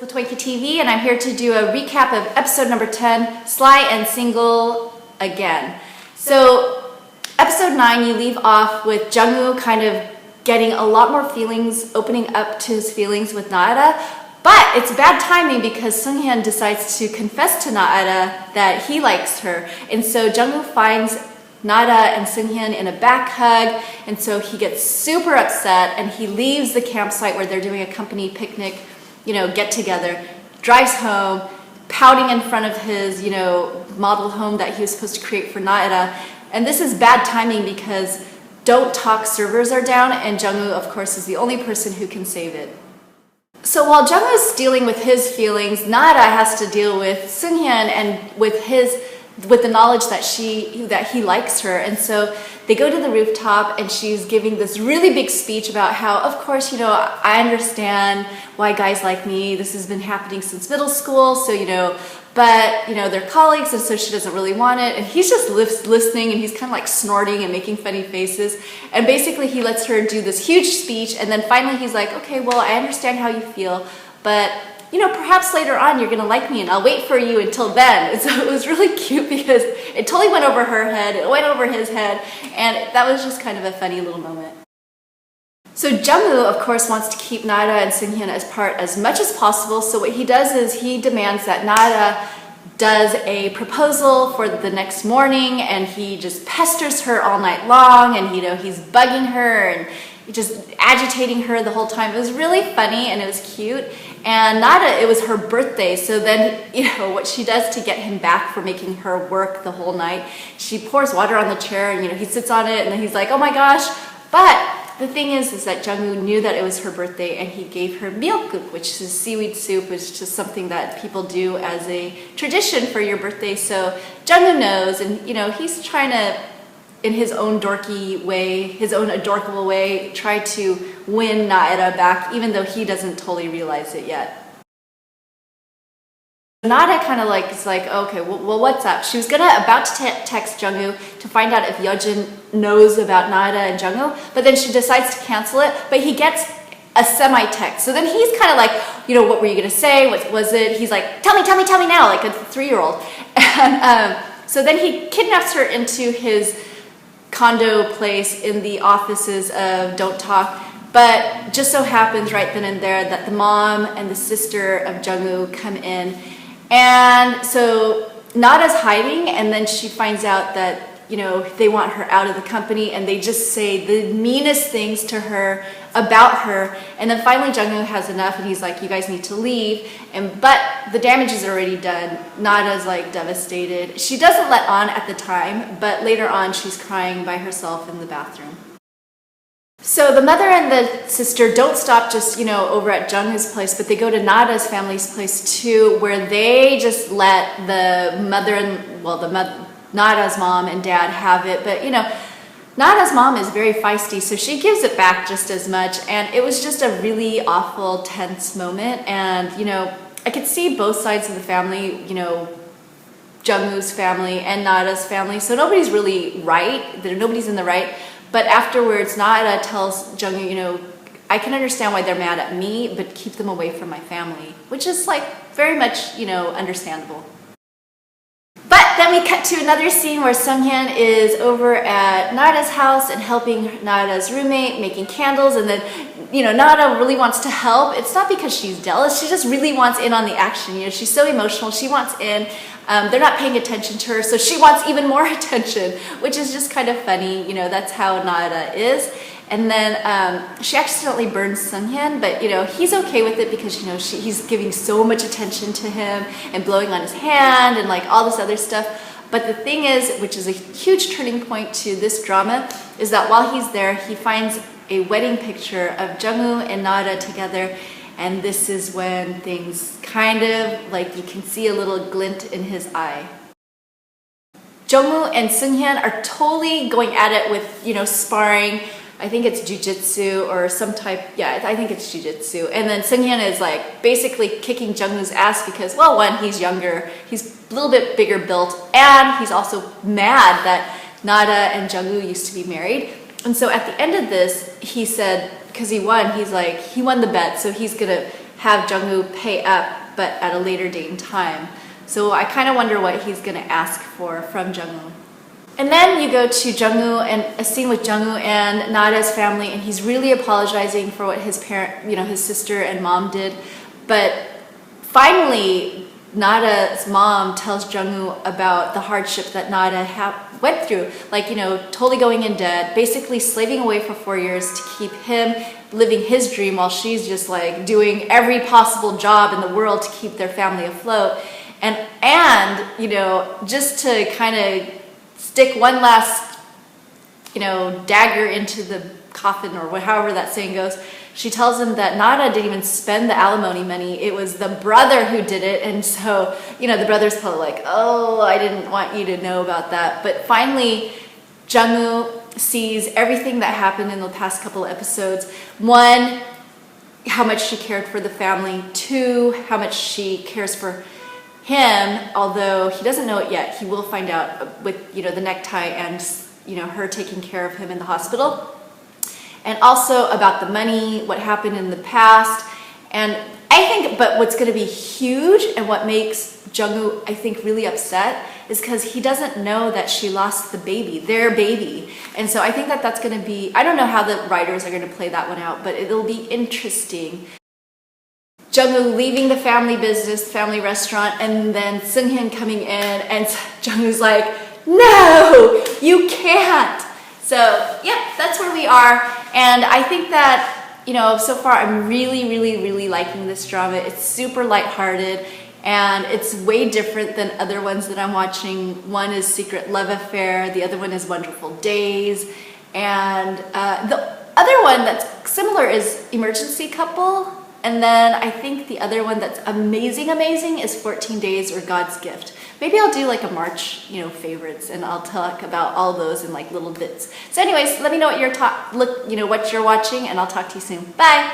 t0inky TV, and I'm here to do a recap of episode number 10, Sly and Single Again. So episode 9, you leave off with Jungwoo kind of getting a lot more feelings, opening up to his feelings with Naera, but it's bad timing because Sunghyun decides to confess to Naera that he likes her, and so Jungwoo finds Naera and Sunghyun in a back hug, and so he gets super upset and he leaves the campsite where they're doing a company picnic, get together, drives home, pouting in front of his, model home that he was supposed to create for Naera. And this is bad timing because Don't Talk servers are down, and Jungwoo, of course, is the only person who can save it. So while Jungwoo is dealing with his feelings, Naera has to deal with Sunghyun and with the knowledge that he likes her. And so they go to the rooftop and she's giving this really big speech about how, of course, I understand why guys like me, this has been happening since middle school, so but they're colleagues, and so she doesn't really want it. And he's just listening, and he's kind of like snorting and making funny faces, and basically he lets her do this huge speech, and then finally he's like, okay, well, I understand how you feel, but perhaps later on you're gonna like me and I'll wait for you until then. And so it was really cute because it totally went over her head, it went over his head, and that was just kind of a funny little moment. So Jungwoo, of course, wants to keep Naera and Sunghyun as much as possible, so what he does is he demands that Naera does a proposal for the next morning, and he just pesters her all night long, and he's bugging her and just agitating her the whole time. It was really funny and it was cute. And Naera, it was her birthday, so then, what she does to get him back for making her work the whole night, she pours water on the chair, and he sits on it, and then he's like, oh my gosh. But the thing is that Jungwoo knew that it was her birthday, and he gave her myeokguk, which is seaweed soup, which is just something that people do as a tradition for your birthday. So Jungwoo knows, and he's trying to, in his own dorky way, his own adorable way, try to win Naera back, even though he doesn't totally realize it yet. Naera kind of is like, okay, well, what's up? She was about to text Jungwoo to find out if Yeojin knows about Naera and Jungwoo, but then she decides to cancel it, but he gets a semi-text. So then he's kind of like, what were you going to say? What was it? He's like, tell me now, like a 3-year-old. And so then he kidnaps her into his condo place in the offices of Don't Talk, but just so happens right then and there that the mom and the sister of Jungwoo come in, and so Naera's hiding, and then she finds out that they want her out of the company, and they just say the meanest things to her about her, and then finally Jungwoo has enough, and he's like, you guys need to leave, but the damage is already done. Naera's devastated. She doesn't let on at the time, but later on she's crying by herself in the bathroom. So the mother and the sister don't stop just, over at Jungwoo's place, but they go to Naera's family's place too, where they just let the Naera's mom and dad have it, but Naera's mom is very feisty, so she gives it back just as much, and it was just a really awful, tense moment, and I could see both sides of the family, Jungwoo's family and Naera's family, so nobody's really right, nobody's in the right, but afterwards Naera tells Jungwoo, I can understand why they're mad at me, but keep them away from my family, which is very much, understandable. But then we cut to another scene where Sunghyun is over at Naera's house and helping Naera's roommate making candles, and then Naera really wants to help. It's not because she's jealous, she just really wants in on the action. She's so emotional, she wants in. They're not paying attention to her, so she wants even more attention, which is just kind of funny. That's how Naera is. And then she accidentally burns Sunghyun, but he's okay with it because he's giving so much attention to him and blowing on his hand and all this other stuff. But the thing is, which is a huge turning point to this drama, is that while he's there, he finds a wedding picture of Jungwoo and Naera together, and this is when things kind of you can see a little glint in his eye. Jungwoo and Sunghyun are totally going at it with sparring. I think it's jujitsu or some type, I think it's jujitsu. And then Sunghyun is basically kicking Jungwoo's ass because, well, one, he's younger, he's a little bit bigger built, and he's also mad that Naera and Jungwoo used to be married. And so at the end of this, he said, because he won, he's like, he won the bet, so he's gonna have Jung-woo pay up, but at a later date and time. So I kind of wonder what he's gonna ask for from Jung-woo. And then you go to Jung-woo and a scene with Jung-woo and Nada's family, and he's really apologizing for what his his sister and mom did. But finally, Nada's mom tells Jung-woo about the hardship that Nada went through, like, totally going in debt, basically slaving away for 4 years to keep him living his dream while she's just like doing every possible job in the world to keep their family afloat. And just to kind of stick one last, dagger into the coffin, or however that saying goes, she tells him that Nada didn't even spend the alimony money. It was the brother who did it. And so, the brother's probably like, oh, I didn't want you to know about that. But finally, Jung-woo sees everything that happened in the past couple of episodes. One, how much she cared for the family. Two, how much she cares for him, although he doesn't know it yet. He will find out with, the necktie and, her taking care of him in the hospital. And also about the money, what happened in the past. And I think, but what's gonna be huge and what makes Jung-woo, I think, really upset is because he doesn't know that she lost the baby, their baby. And so I think that that's gonna be, I don't know how the writers are gonna play that one out, but it'll be interesting. Jung-woo leaving the family business, family restaurant, and then Seung-hin coming in, and Jung-woo's like, no, you can't. So, yeah, that's where we are. And I think that, so far I'm really, really, really liking this drama. It's super lighthearted, and it's way different than other ones that I'm watching. One is Secret Love Affair, the other one is Wonderful Days, and the other one that's similar is Emergency Couple. And then I think the other one that's amazing is 14 Days or God's Gift. Maybe I'll do like a March, favorites, and I'll talk about all those in like little bits. So anyways, let me know what what you're watching, and I'll talk to you soon. Bye.